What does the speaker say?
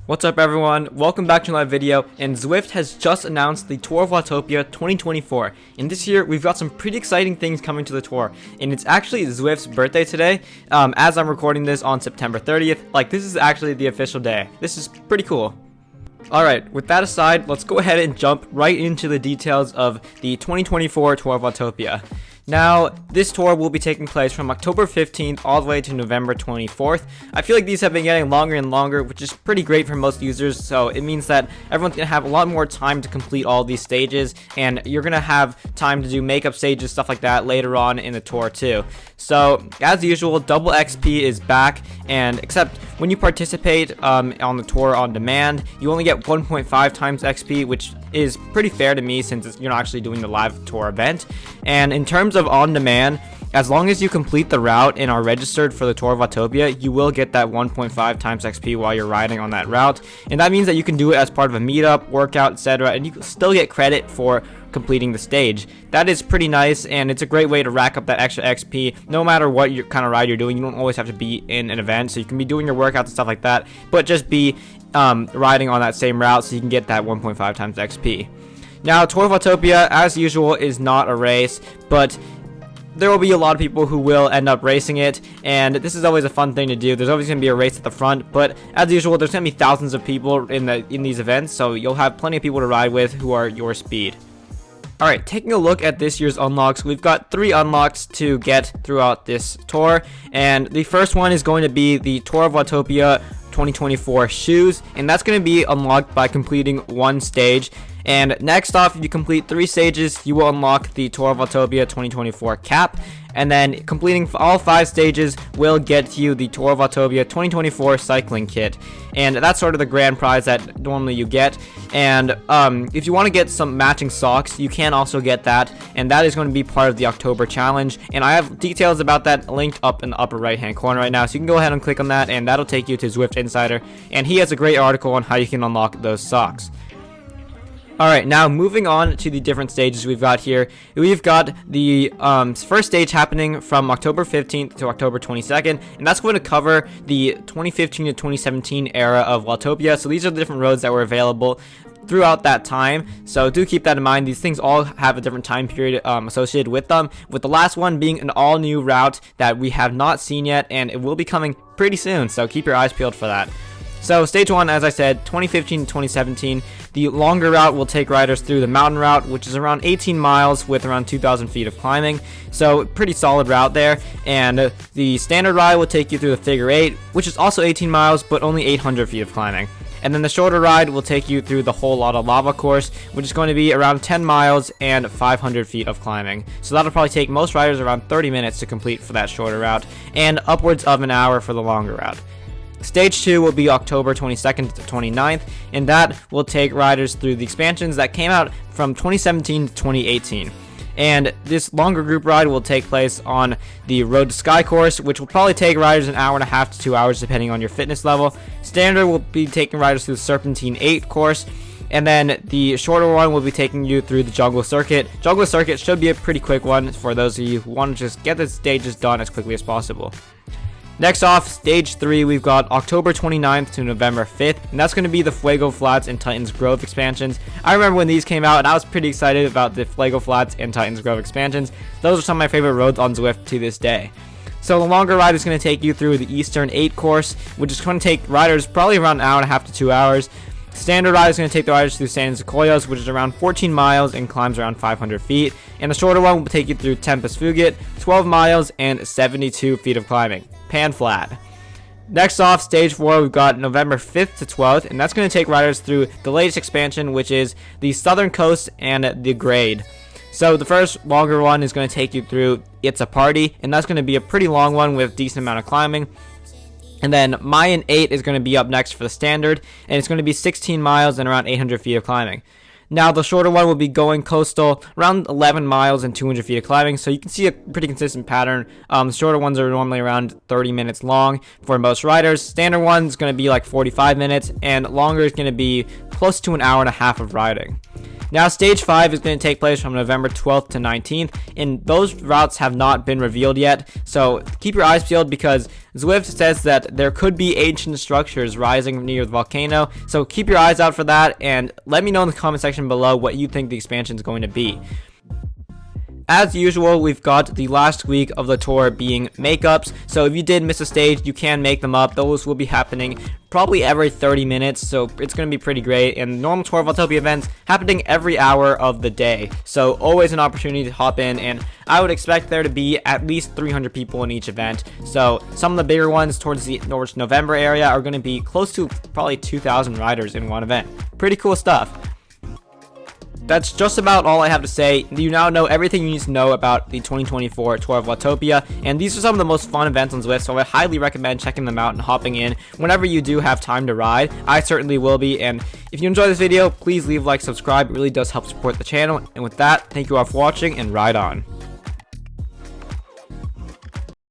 What's up everyone, welcome back to another video, and Zwift has just announced the Tour of Watopia 2024, and this year we've got some pretty exciting things coming to the tour, and it's actually Zwift's birthday today, as I'm recording this on September 30th, this is actually the official day. This is pretty cool. Alright, with that aside, let's go ahead and jump right into the details of the 2024 Tour of Watopia. Now, this tour will be taking place from October 15th all the way to November 24th. I feel like these have been getting longer and longer, which is pretty great for most users, so it means that everyone's going to have a lot more time to complete all these stages, and you're going to have time to do makeup stages, stuff like that, later on in the tour too. So, as usual, double XP is back, and except when you participate on the tour on demand, you only get 1.5 times XP, which is pretty fair to me since you're not actually doing the live tour event. And in terms of on demand, as long as you complete the route and are registered for the Tour of Watopia, you will get that 1.5 times XP while you're riding on that route, and that means that you can do it as part of a meetup, workout, etc., and you can still get credit for completing the stage. That is pretty nice, and it's a great way to rack up that extra XP no matter what kind of ride you're doing. You don't always have to be in an event, so you can be doing your workouts and stuff like that, but just be riding on that same route so you can get that 1.5 times XP. Now, Tour of Watopia, as usual, is not a race, but there will be a lot of people who will end up racing it, and this is always a fun thing to do. There's always going to be a race at the front, but as usual, there's going to be thousands of people in these events, so you'll have plenty of people to ride with who are your speed. Alright, taking a look at this year's unlocks, we've got 3 unlocks to get throughout this tour, and the first one is going to be the Tour of Watopia 2024 shoes, and that's going to be unlocked by completing 1 stage. And next off, if you complete 3 stages, you will unlock the Tour of Watopia 2024 cap, and then completing all 5 stages will get you the Tour of Watopia 2024 cycling kit, and that's sort of the grand prize that normally you get. And if you want to get some matching socks, you can also get that, and that is going to be part of the October challenge, and I have details about that linked up in the upper right hand corner right now, so you can go ahead and click on that, and that'll take you to Zwift Insider, and he has a great article on how you can unlock those socks. Alright, now moving on to the different stages we've got here. We've got the first stage happening from October 15th to October 22nd, and that's going to cover the 2015 to 2017 era of Watopia. So these are the different roads that were available throughout that time, so do keep that in mind. These things all have a different time period associated with them, with the last one being an all new route that we have not seen yet, and it will be coming pretty soon, so keep your eyes peeled for that. So stage 1, as I said, 2015 to 2017, the longer route will take riders through the mountain route, which is around 18 miles with around 2,000 feet of climbing, so pretty solid route there. And the standard ride will take you through the figure 8, which is also 18 miles but only 800 feet of climbing. And then the shorter ride will take you through the whole lot of lava course, which is going to be around 10 miles and 500 feet of climbing. So that'll probably take most riders around 30 minutes to complete for that shorter route, and upwards of an hour for the longer route. Stage 2 will be October 22nd to 29th, and that will take riders through the expansions that came out from 2017 to 2018. And this longer group ride will take place on the Road to Sky course, which will probably take riders an hour and a half to 2 hours depending on your fitness level. Standard will be taking riders through the Serpentine 8 course, and then the shorter one will be taking you through the Jungle Circuit. Jungle Circuit should be a pretty quick one for those of you who want to just get the stages done as quickly as possible. Next off, stage 3, we've got October 29th to November 5th, and that's going to be the Fuego Flats and Titans Grove expansions. I remember when these came out, and I was pretty excited about the Fuego Flats and Titans Grove expansions. Those are some of my favorite roads on Zwift to this day. So the longer ride is going to take you through the Eastern 8 course, which is going to take riders probably around an hour and a half to 2 hours. Standard ride is going to take the riders through San Sequoias, which is around 14 miles and climbs around 500 feet. And the shorter one will take you through Tempest Fugit, 12 miles and 72 feet of climbing. Pan flat. Next off, stage 4, we've got November 5th to 12th, and that's going to take riders through the latest expansion, which is the Southern Coast and the Grade. So the first longer one is going to take you through It's a Party, and that's going to be a pretty long one with a decent amount of climbing. And then Mayan 8 is going to be up next for the standard, and it's going to be 16 miles and around 800 feet of climbing. Now, the shorter one will be going coastal, around 11 miles and 200 feet of climbing, so you can see a pretty consistent pattern. The shorter ones are normally around 30 minutes long for most riders. Standard one is going to be like 45 minutes, and longer is going to be close to an hour and a half of riding. Now, Stage 5 is going to take place from November 12th to 19th, and those routes have not been revealed yet, so keep your eyes peeled because Zwift says that there could be ancient structures rising near the volcano, so keep your eyes out for that, and let me know in the comment section below what you think the expansion is going to be. As usual, we've got the last week of the tour being makeups, so if you did miss a stage, you can make them up. Those will be happening probably every 30 minutes, so it's going to be pretty great. And normal Tour of Watopia events happening every hour of the day, so always an opportunity to hop in, and I would expect there to be at least 300 people in each event. So some of the bigger ones towards the November area are going to be close to probably 2,000 riders in one event. Pretty cool stuff. That's just about all I have to say. You now know everything you need to know about the 2024 Tour of Watopia, and these are some of the most fun events on Zwift, so I highly recommend checking them out and hopping in whenever you do have time to ride. I certainly will be, and if you enjoyed this video, please leave a like, subscribe. It really does help support the channel, and with that, thank you all for watching, and ride on.